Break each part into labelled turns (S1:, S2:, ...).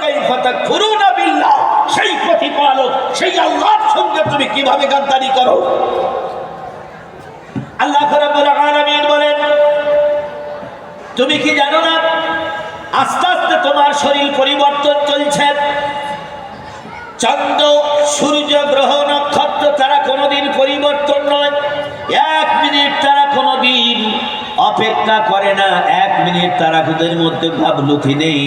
S1: কাইফা তাকফুরুনা বিল্লাহ, সেই প্রতিপালক সেই আল্লাহর সঙ্গে তুমি কিভাবে গাদ্দারি করো? আল্লাহ রাব্বুল আলামিন বলেন, তুমি কি জানো না আস্তে আস্তে তোমার শরীর পরিবর্তন চলছে। চন্দ্র সূর্য গ্রহ নক্ষত্র তারা কোনোদিন পরিবর্তন নয়। 1 মিনিট তারা কোনোদিন অপেক্ষা করে না, 1 মিনিট তারা ওদের মধ্যে ভাবলুকি নেই।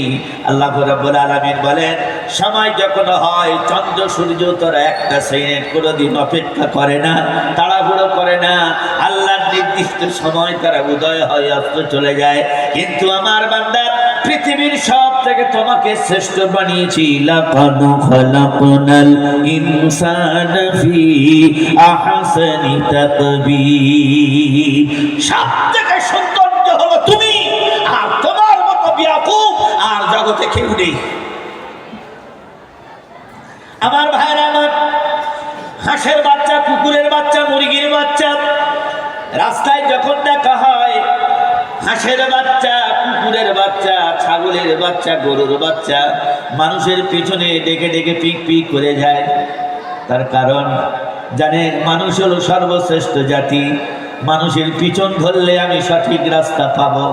S1: আল্লাহ রাব্বুল আলামিন বলেন, সময় যখন হয় চন্দ্র সূর্য তারা একটা সেকেন্ড কোনোদিন অপেক্ষা করে না, তাড়াহুড়ো করে না। আল্লাহর নির্দিষ্ট সময় তারা উদয় হয় অস্ত চলে যায়। কিন্তু আমার বান্দা, পৃথিবীর সব থেকে তোমাকে শ্রেষ্ঠ বানিয়েছি। লাকাদ খালাকনাল ইনসানা ফি আহসানি তাকবীর, সবথেকে সৌন্দর্য হলো তুমি, আর তোমার মতো বেয়াকুব আর জগতে কেউ নেই। আমার ভাইরা আমার, হাঁসের বাচ্চা, কুকুরের বাচ্চা, মুরগির বাচ্চা রাস্তায় যখন দেখা হয়, হাঁসের বাচ্চা, কুকুরের বাচ্চা, ছাগলের বাচ্চা, গরুর বাচ্চা মানুষের পিছনে ডেকে ডেকে পিক পিক করে যায়। তার কারণ জানে মানুষ হলো সর্বশ্রেষ্ঠ জাতি, মানুষের পিছন ধরলে আমি সঠিক রাস্তা পাবো।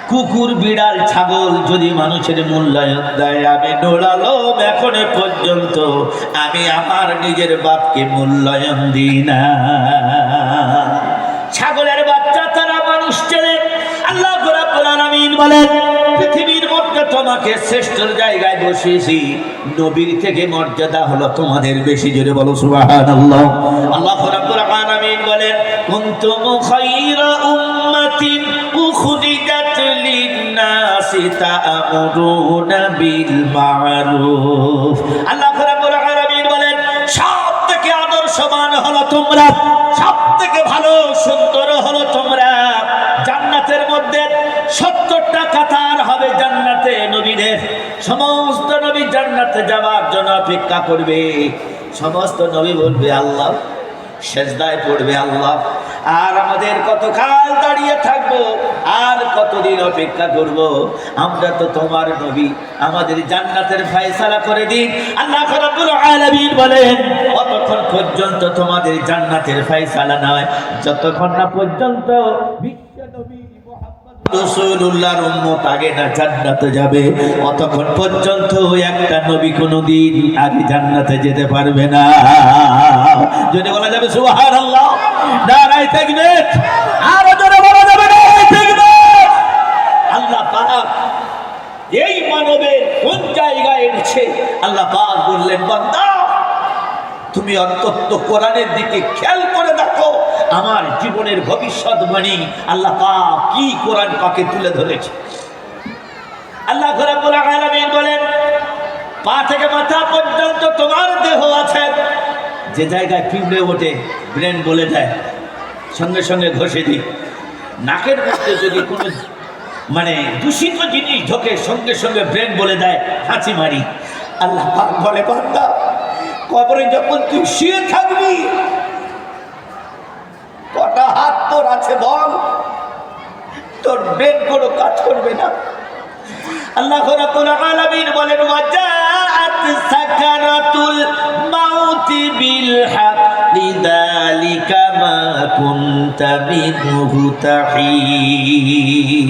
S1: কুকুর, বিড়াল, ছাগল যদি মানুষের মূল্যায়ন দেয়, আমি দৌড়ালো এখন পর্যন্ত আমি আমার নিজের বাপকে মূল্যায়ন দিই না। ছাগলের বাচ্চা তারা মানুষ চেনে। আল্লাহ রাব্বুল আলামিন বলেন, পৃথিবীর মধ্যে তোমাকে শ্রেষ্ঠ জায়গায় বসিয়েছি, নবীর থেকে মর্যাদা হলো তোমাদের বেশি। জোরে বলো সুবহানাল্লাহ। আল্লাহ রাব্বুল আলামিন বলেন, কুনতুম খায়রা উম্মাতিন উখরিজাত লিন-নাসি তা'মুরুনা বিল মা'রুফ। আল্লাহ রাব্বুল আলামিন বলেন, সবথেকে আদর্শবান হলো তোমরা, সবথেকে ভালো সুন্দর হলো তোমরা। জান্নাতের মধ্যে 70টা কাতার হবে জান্নাতে নবীদের। সমস্ত নবী জান্নাতে যাওয়ার জন্য অপেক্ষা করবে। সমস্ত নবী বলবে আল্লাহ, সেজদায় পড়বে আল্লাহ, আর আমাদের কতকাল দাঁড়িয়ে থাকবো, আর কতদিন অপেক্ষা করব? আমরা তো তোমার নবী, আমাদের জান্নাতের ফয়সালা করে দিন। আল্লাহ রাব্বুল আলামিন বলেন, কতক্ষণ পর্যন্ত তোমাদের জান্নাতের ফয়সালা নয়, যতক্ষণ না পর্যন্ত বিশ্ব নবী রাসূলুল্লাহর উম্মত আগে না জান্নাতে যাবে, অতক্ষণ পর্যন্ত একটা নবী কোনদিন আগে জান্নাতে যেতে পারবে না। যদি বলা যাবে সুবহানাল্লাহ, নারায়ে তাকবীর, আর জোরে বলা যাবে নারায়ে তাকবীর। আল্লাহ পাক এই মানবের কোন জায়গায় এনেছে? আল্লাহ পাক বললেন, বান্দা তুমি অন্তত কোরআনের দিকে খেয়াল করে দেখো, আমার জীবনের ভবিষ্যৎবাণী আল্লাহ পাক কি কোরআন পাকে তুলে ধরেছে। আল্লাহ রাব্বুল আলামিন বলেন, পা থেকে মাথা পর্যন্ত তোমার দেহ আছে। যে জায়গায় পিঁপড়ে ওঠে ব্রেন বলে দেয়, সঙ্গে সঙ্গে ঘষে দিই। নাকের মধ্যে যদি কোনো দূষিত জিনিস ঢোকে, সঙ্গে সঙ্গে ব্রেন বলে দেয় হাঁচি মারি। আল্লাহ পাক বলে, বান্দা কবরে যখন তুই শুয়ে থাকবি, কটা হাত তোর আছে বল? তোর ব্রেন কোনো কাজ করবে না। আল্লাহ রাব্বুল আলামিন বলেন, ওয়াজাআত সাকারাতুল মাউতি বিল হাক্কি যালিকা মা কুনতা মিনহু তাহিদ।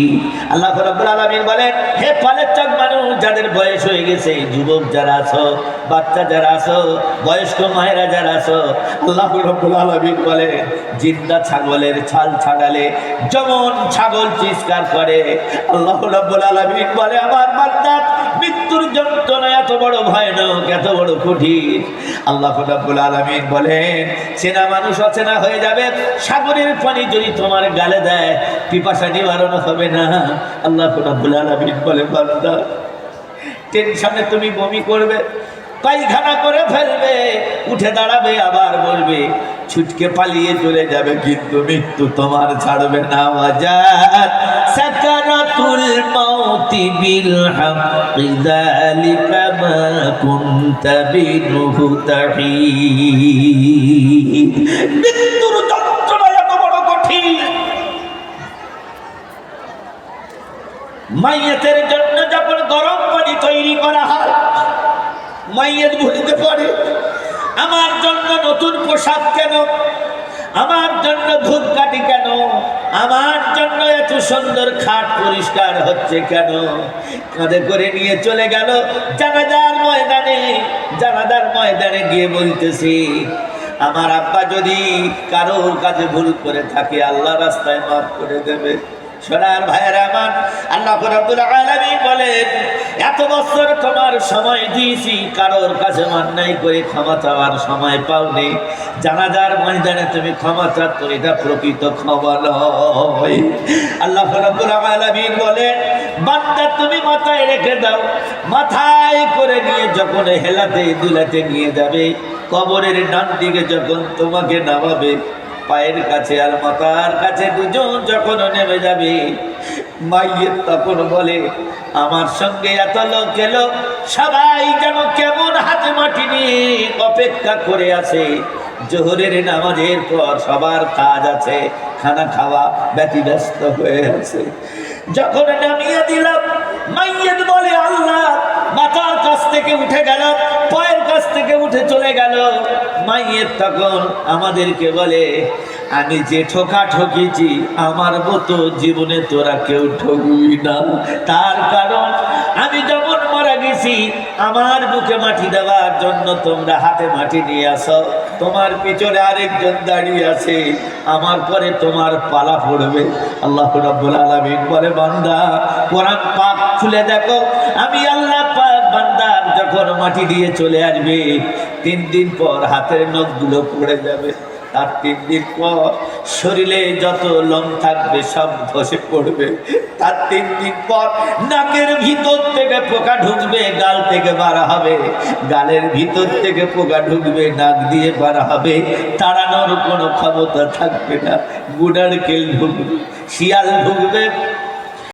S1: আল্লাহ রাব্বুল আলামিন বলেন, হে পালের মানুষ যাদের বয়স হয়ে গেছে, যুবক যারা আছো, বাচ্চা যারা আছো, বয়স্ক মায়েরা যারা আছো, আল্লাহ রাব্বুল আলামিন বলে, জিন্দা ছাগলের ছাল ছাড়ালে যেমন ছাগল চিৎকার করে, আল্লাহ রাব্বুল আলামিন বলে, আমার বান্দা মৃত্যুর যন্ত্রণা এত বড় ভয়ানক, এত বড় কঠিন। আল্লাহ রাব্বুল আলামিন বলেন, চেনা মানুষ অচেনা হয়ে যাবে। সাগরের পানি যদি তোমার গালে দেয়, পিপাসা নিবারণ হবে না। আল্লাহ রাব্বুল আলামিন বলে, বান্দা টেনশনে তুমি বমি করবে, পায়খানা করে ফেলবে, উঠে দাঁড়াবে, আবার বলবে, ছুটকে পালিয়ে চলে যাবে, কিন্তু মৃত্যু তোমার ছাড়বে না। ওয়াজাত সাকারাতুল মাউতি বিল হাক্কি যালিকা মা কুনতা বিনহু তাহিদ। মৃত্যুর যন্ত্রণা এত বড় কঠিন। মাইয়াতের জন্য যখন গরম পানি তৈরি করা হয়, মাইয়ের ভুলিতে পড়ে, আমার জন্য নতুন পোশাক কেন, আমার জন্য ধূপকাঠি কেন, আমার জন্য এত সুন্দর খাট পরিষ্কার হচ্ছে কেন, কাঁধে করে নিয়ে চলে গেল জানাজার ময়দানে। জানাজার ময়দানে গিয়ে বলতেছি, আমার আব্বা যদি কারোর কাছে ভুল করে থাকে আল্লাহ রাস্তায় মাফ করে দেবে। সোনার ভাইয়েরা আমার, আল্লাহ রাব্বুল আলামিন বলেন, এত বছর তোমার সময় দিয়েছি, কারোর কাছে অন্যায় করে ক্ষমা চাওয়ার সময় পাওনি। জানাজার ময়দানে তুমি ক্ষমা চাচ্ছ, এটা প্রকৃত ক্ষমা নয়। আল্লাহ রাব্বুল আলামিন বলেন, বান্দা তুমি মাথায় রেখে দাও, মাথায় করে নিয়ে যখন হেলাতে দুলাতে নিয়ে যাবে, কবরের ডান দিকে যখন তোমাকে নামাবে, পায়ের কাছে আর মাথার কাছে দুজন যখন নেমে যাবে, মাইয়ের তখন বলে, আমার সঙ্গে এত লোক এলো, সবাই যেন কেমন হাতে মাটি নিয়ে অপেক্ষা করে আছে। জোহরের নামাজের পর সবার কাজ আছে, খানা খাওয়া ব্যতিব্যস্ত হয়ে আছে। যখন নামিয়ে দিলাম, মাইয়ের বলে, আল্লাহ মাথার কাছ থেকে উঠে গেল, পায়ের কাছ থেকে উঠে চলে গেল। মাইয়ের তখন আমাদেরকে বলে, আমি যে ঠোকা ঠকিছি আমার মতো জীবনে তোরা কেউ ঠকবি না। তার কারণ আমি যখন মারা গেছি, আমার বুকে মাটি দেওয়ার জন্য তোমরা হাতে মাটি নিয়ে আসো, তোমার পিছনে আরেকজন দাঁড়িয়ে আছে, আমার পরে তোমার পালা পড়বে। আল্লাহ রাব্বুল আলামিন বলে, বান্দা কোরআন পাক খুলে দেখো, আমি আল্লাহ পাক বান্দার যখন মাটি দিয়ে চলে আসবে, 3 দিন পর হাতের নখগুলো পড়ে যাবে। আর 3 দিন পর শরীরে যত লোম থাকবে সব ধসে পড়বে। তার 3 দিন পর নাকের ভিতর থেকে পোকা ঢুকবে, গাল থেকে বার হবে, গালের ভিতর থেকে পোকা ঢুকবে, নাক দিয়ে বার হবে, তাড়ানোর কোনো ক্ষমতা থাকবে না। গুডার কেল ঢুকবে, শিয়াল ঢুকবে,